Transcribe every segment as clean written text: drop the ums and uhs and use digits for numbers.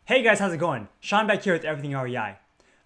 Hey guys, how's it going? Sean back here with Everything REI.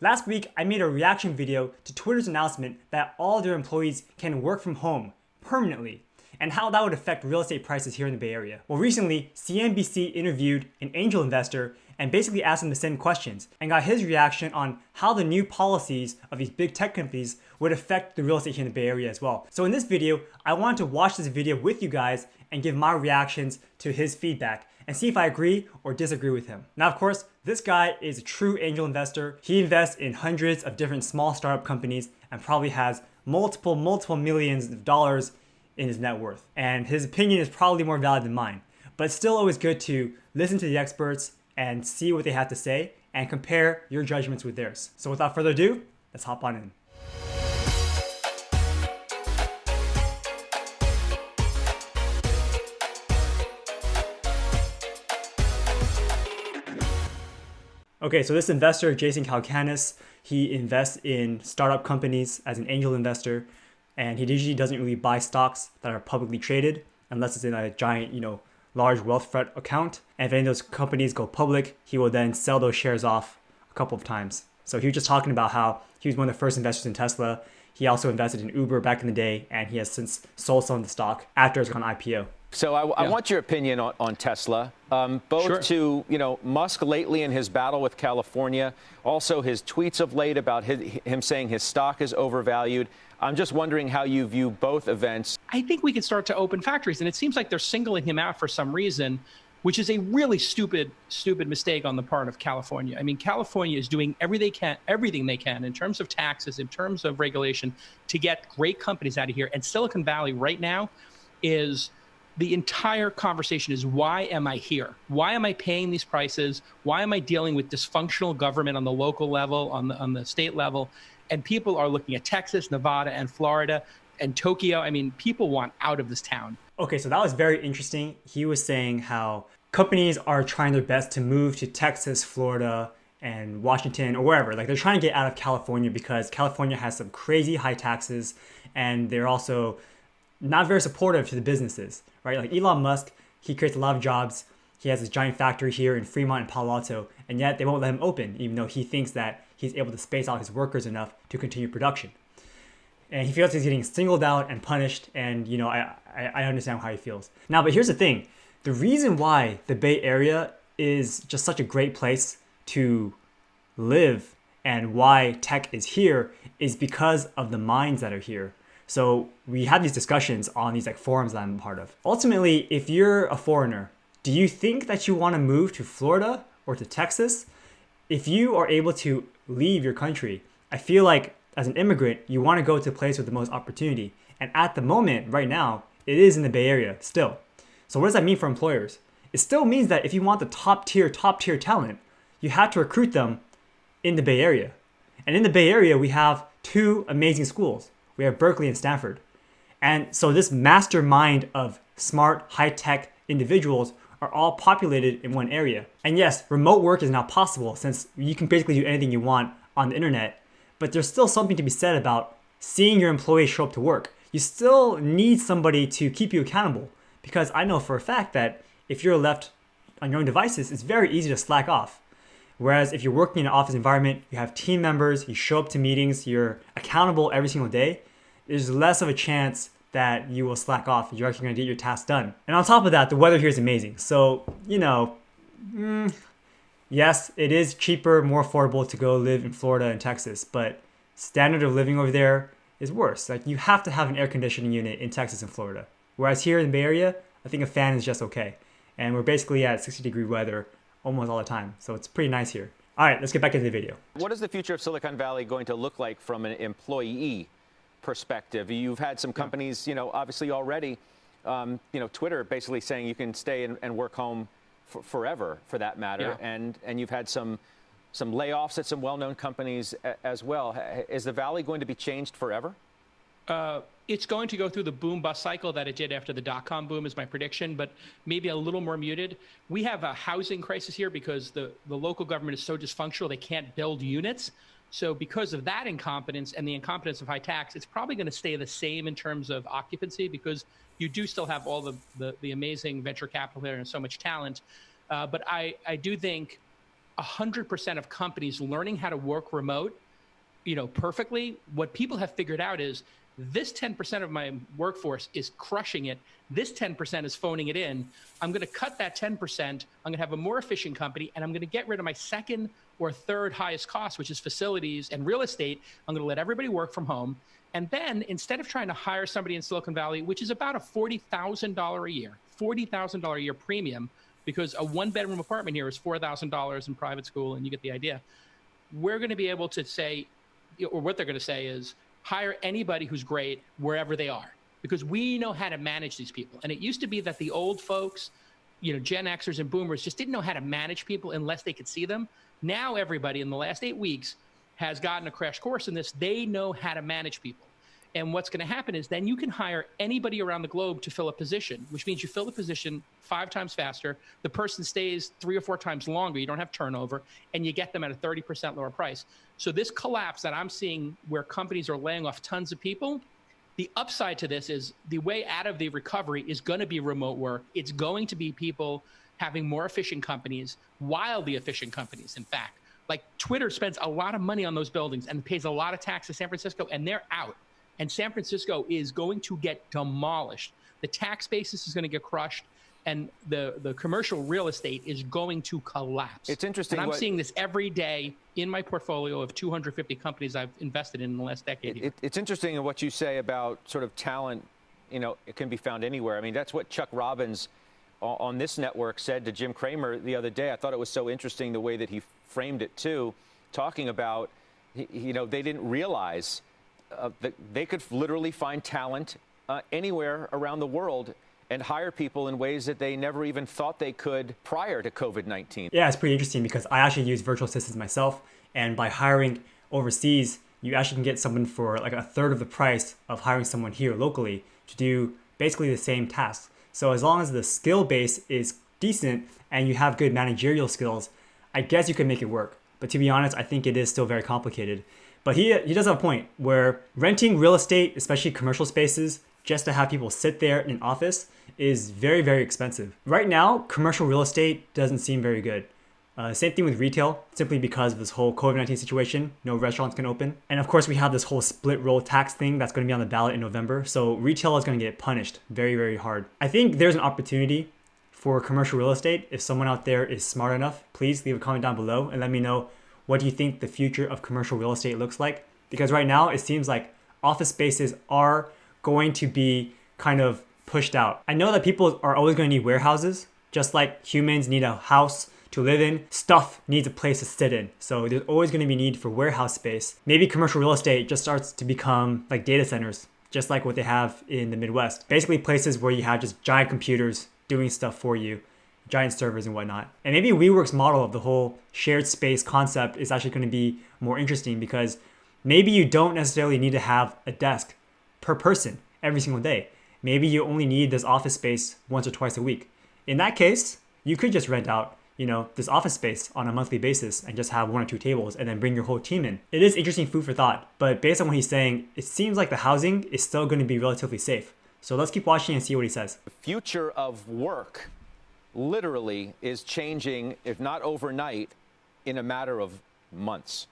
Last week, I made a reaction video to Twitter's announcement that all their employees can work from home permanently, and how that would affect real estate prices here in the Bay Area. Well, recently, CNBC interviewed an angel investor and basically asked him the same questions, and got his reaction on how the new policies of these big tech companies would affect the real estate here in the Bay Area as well. So in this video, I wanted to watch this video with you guys and give my reactions to his feedback and see if I agree or disagree with him. Now, of course, this guy is a true angel investor. He invests in hundreds of different small startup companies and probably has multiple millions of dollars in his net worth. And his opinion is probably more valid than mine. But it's still always good to listen to the experts and see what they have to say and compare your judgments with theirs. So without further ado, let's hop on in. Okay, so this investor, Jason Calacanis, he invests in startup companies as an angel investor, and he usually doesn't really buy stocks that are publicly traded unless it's in a giant, large wealth front account. And if any of those companies go public, he will then sell those shares off a couple of times. So he was just talking about how he was one of the first investors in Tesla. He also invested in Uber back in the day, and he has since sold some of the stock after it's gone IPO. So I want your opinion on Tesla, both Sure. to, Musk lately in his battle with California, also his tweets of late about him saying his stock is overvalued. I'm just wondering how you view both events. I think we could start to open factories, and it seems like they're singling him out for some reason, which is a really stupid mistake on the part of California. I mean, California is doing everything they can in terms of taxes, in terms of regulation, to get great companies out of here. And Silicon Valley right now is... the entire conversation is, why am I here? Why am I paying these prices? Why am I dealing with dysfunctional government on the local level, on the state level? And people are looking at Texas, Nevada, and Florida, and Tokyo. I mean, people want out of this town. Okay, so that was very interesting. He was saying how companies are trying their best to move to Texas, Florida, and Washington, or wherever. Like, they're trying to get out of California because California has some crazy high taxes, and they're also not very supportive to the businesses, right? Like Elon Musk, he creates a lot of jobs. He has this giant factory here in Fremont and Palo Alto, and yet they won't let him open, even though he thinks that he's able to space out his workers enough to continue production. And he feels he's getting singled out and punished, and I understand how he feels. Now, but here's the thing. The reason why the Bay Area is just such a great place to live and why tech is here is because of the minds that are here. So we have these discussions on these forums that I'm a part of. Ultimately, if you're a foreigner, do you think that you want to move to Florida or to Texas? If you are able to leave your country, I feel like as an immigrant, you want to go to a place with the most opportunity. And at the moment, right now, it is in the Bay Area still. So what does that mean for employers? It still means that if you want the top tier talent, you have to recruit them in the Bay Area. And in the Bay Area, we have two amazing schools. We have Berkeley and Stanford. And so this mastermind of smart, high-tech individuals are all populated in one area. And yes, remote work is now possible since you can basically do anything you want on the internet, but there's still something to be said about seeing your employees show up to work. You still need somebody to keep you accountable, because I know for a fact that if you're left on your own devices, it's very easy to slack off. Whereas if you're working in an office environment, you have team members, you show up to meetings, you're accountable every single day, there's less of a chance that you will slack off. You're actually going to get your tasks done. And on top of that, the weather here is amazing. So, yes, it is cheaper, more affordable to go live in Florida and Texas, but standard of living over there is worse. Like, you have to have an air conditioning unit in Texas and Florida. Whereas here in the Bay Area, I think a fan is just okay. And we're basically at 60-degree weather almost all the time. So it's pretty nice here. All right, let's get back into the video. What is the future of Silicon Valley going to look like from an employee perspective? You've had some companies, obviously already, Twitter basically saying you can stay and work home forever, for that matter. Yeah. And you've had some layoffs at some well-known companies as well. Is the Valley going to be changed forever? It's going to go through the boom-bust cycle that it did after the dot-com boom, is my prediction, but maybe a little more muted. We have a housing crisis here because the local government is so dysfunctional, they can't build units. So because of that incompetence and the incompetence of high tax, it's probably going to stay the same in terms of occupancy, because you do still have all the amazing venture capital there and so much talent. But I do think 100% of companies learning how to work remote, perfectly, what people have figured out is this 10% of my workforce is crushing it. This 10% is phoning it in. I'm going to cut that 10%. I'm going to have a more efficient company, and I'm going to get rid of my second or third highest cost, which is facilities and real estate. I'm going to let everybody work from home. And then instead of trying to hire somebody in Silicon Valley, which is about a $40,000 a year premium, because a one-bedroom apartment here is $4,000 in private school, and you get the idea. We're going to be able to say, or what they're going to say is, hire anybody who's great wherever they are, because we know how to manage these people. And it used to be that the old folks, Gen Xers and boomers, just didn't know how to manage people unless they could see them. Now everybody in the last 8 weeks has gotten a crash course in this. They know how to manage people. And what's going to happen is then you can hire anybody around the globe to fill a position, which means you fill the position 5 times faster. The person stays 3 or 4 times longer. You don't have turnover, and you get them at a 30% lower price. So this collapse that I'm seeing where companies are laying off tons of people, the upside to this is the way out of the recovery is going to be remote work. It's going to be people having more efficient companies, wildly efficient companies, in fact. Like Twitter spends a lot of money on those buildings and pays a lot of tax to San Francisco, and they're out. And San Francisco is going to get demolished. The tax basis is going to get crushed, and the commercial real estate is going to collapse. It's interesting. And I'm seeing this every day in my portfolio of 250 companies I've invested in the last decade. It's interesting in what you say about sort of talent. It can be found anywhere. I mean, that's what Chuck Robbins on this network said to Jim Cramer the other day. I thought it was so interesting the way that he framed it too, talking about, they didn't realize that they could literally find talent anywhere around the world and hire people in ways that they never even thought they could prior to COVID-19. Yeah, it's pretty interesting because I actually use virtual assistants myself, and by hiring overseas, you actually can get someone for like a third of the price of hiring someone here locally to do basically the same tasks. So as long as the skill base is decent and you have good managerial skills, I guess you can make it work. But to be honest, I think it is still very complicated. But he does have a point where renting real estate, especially commercial spaces, just to have people sit there in an office is very, very expensive. Right now, commercial real estate doesn't seem very good. Same thing with retail, simply because of this whole COVID-19 situation. No restaurants can open. And of course, we have this whole split roll tax thing that's going to be on the ballot in November. So retail is going to get punished very, very hard. I think there's an opportunity for commercial real estate. If someone out there is smart enough, please leave a comment down below and let me know what do you think the future of commercial real estate looks like? Because right now it seems like office spaces are going to be kind of pushed out. I know that people are always going to need warehouses, just like humans need a house to live in, stuff needs a place to sit in. So there's always going to be need for warehouse space. Maybe commercial real estate just starts to become like data centers, just like what they have in the Midwest. Basically places where you have just giant computers doing stuff for you, giant servers and whatnot. And maybe WeWork's model of the whole shared space concept is actually going to be more interesting because maybe you don't necessarily need to have a desk per person every single day. Maybe you only need this office space once or twice a week. In that case, you could just rent out, this office space on a monthly basis and just have 1 or 2 tables and then bring your whole team in. It is interesting food for thought, but based on what he's saying, it seems like the housing is still going to be relatively safe. So let's keep watching and see what he says. The future of work literally is changing, if not overnight, in a matter of months.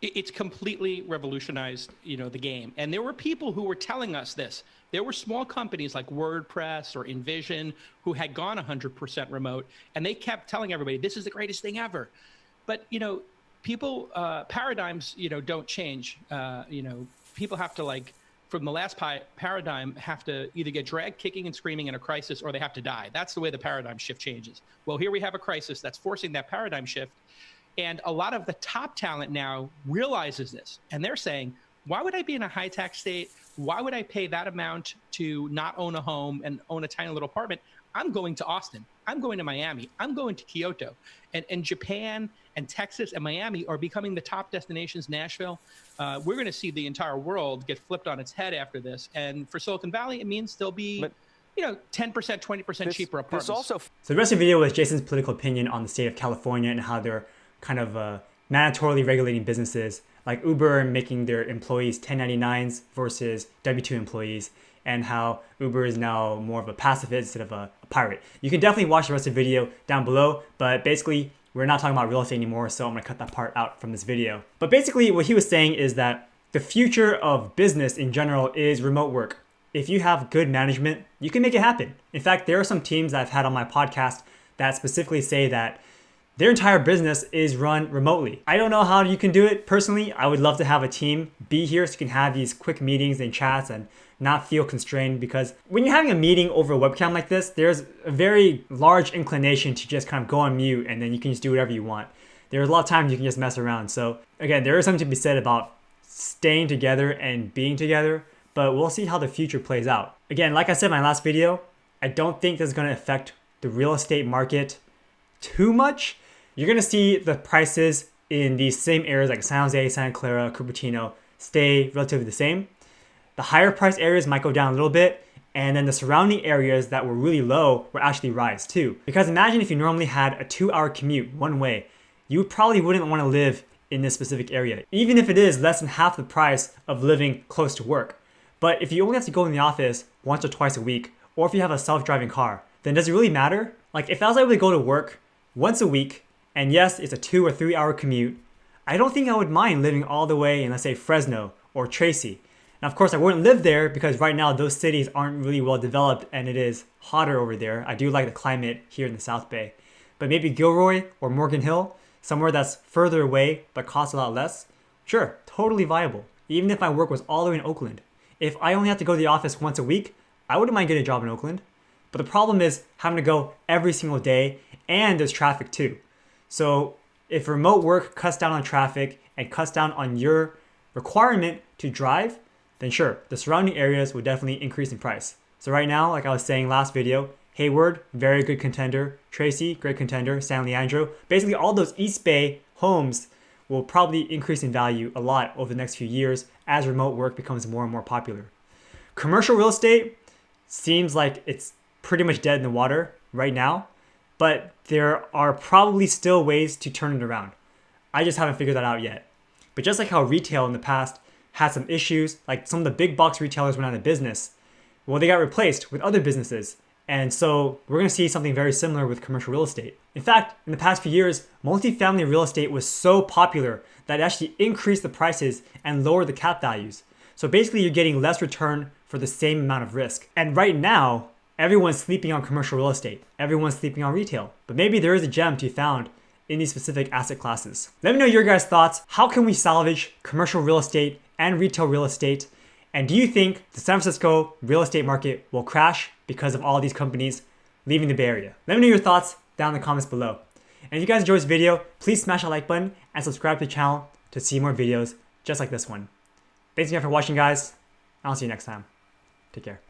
It's completely revolutionized, the game. And there were people who were telling us this. There were small companies like WordPress or InVision who had gone 100% remote, and they kept telling everybody, this is the greatest thing ever. But, people, paradigms, don't change. People have to from the last paradigm, have to either get dragged kicking and screaming in a crisis or they have to die. That's the way the paradigm shift changes. Well, here we have a crisis that's forcing that paradigm shift. And a lot of the top talent now realizes this. And they're saying, why would I be in a high tax state? Why would I pay that amount to not own a home and own a tiny little apartment? I'm going to Austin. I'm going to Miami. I'm going to Kyoto. And Japan and Texas and Miami are becoming the top destinations. Nashville. We're going to see the entire world get flipped on its head after this. And for Silicon Valley, it means there'll be 10%, 20% cheaper apartments. So the rest of the video was Jason's political opinion on the state of California and how they're kind of mandatorily regulating businesses like Uber making their employees 1099s versus W-2 employees, and how Uber is now more of a pacifist instead of a pirate. You can definitely watch the rest of the video down below, but basically we're not talking about real estate anymore, so I'm gonna cut that part out from this video. But basically what he was saying is that the future of business in general is remote work. If you have good management, you can make it happen. In fact, there are some teams that I've had on my podcast that specifically say that their entire business is run remotely. I don't know how you can do it personally. I would love to have a team be here so you can have these quick meetings and chats and not feel constrained, because when you're having a meeting over a webcam like this, there's a very large inclination to just kind of go on mute and then you can just do whatever you want. There's a lot of times you can just mess around. So again, there is something to be said about staying together and being together, but we'll see how the future plays out. Again, like I said in my last video, I don't think this is going to affect the real estate market too much. You're going to see the prices in these same areas like San Jose, Santa Clara, Cupertino stay relatively the same. The higher price areas might go down a little bit, and then the surrounding areas that were really low will actually rise too. Because imagine if you normally had a 2-hour commute one way, you probably wouldn't want to live in this specific area, even if it is less than half the price of living close to work. But if you only have to go in the office once or twice a week, or if you have a self-driving car, then does it really matter? Like if I was able to go to work once a week, and yes, it's a 2 or 3 hour commute, I don't think I would mind living all the way in, let's say, Fresno or Tracy. Now, of course, I wouldn't live there because right now those cities aren't really well developed and it is hotter over there. I do like the climate here in the South Bay. But maybe Gilroy or Morgan Hill, somewhere that's further away but costs a lot less, sure, totally viable. Even if my work was all the way in Oakland. If I only have to go to the office once a week, I wouldn't mind getting a job in Oakland. But the problem is having to go every single day, and there's traffic too. So if remote work cuts down on traffic and cuts down on your requirement to drive, then sure, the surrounding areas would definitely increase in price. So right now, like I was saying last video, Hayward, very good contender. Tracy, great contender. San Leandro. Basically all those East Bay homes will probably increase in value a lot over the next few years as remote work becomes more and more popular. Commercial real estate seems like it's pretty much dead in the water right now, but there are probably still ways to turn it around. I just haven't figured that out yet. But just like how retail in the past had some issues, like some of the big box retailers went out of business, well, they got replaced with other businesses. And so we're going to see something very similar with commercial real estate. In fact, in the past few years, multifamily real estate was so popular that it actually increased the prices and lowered the cap values. So basically you're getting less return for the same amount of risk. And right now, everyone's sleeping on commercial real estate. Everyone's sleeping on retail. But maybe there is a gem to be found in these specific asset classes. Let me know your guys' thoughts. How can we salvage commercial real estate and retail real estate? And do you think the San Francisco real estate market will crash because of all these companies leaving the Bay Area? Let me know your thoughts down in the comments below. And if you guys enjoyed this video, please smash that like button and subscribe to the channel to see more videos just like this one. Thanks again for watching, guys. I'll see you next time. Take care.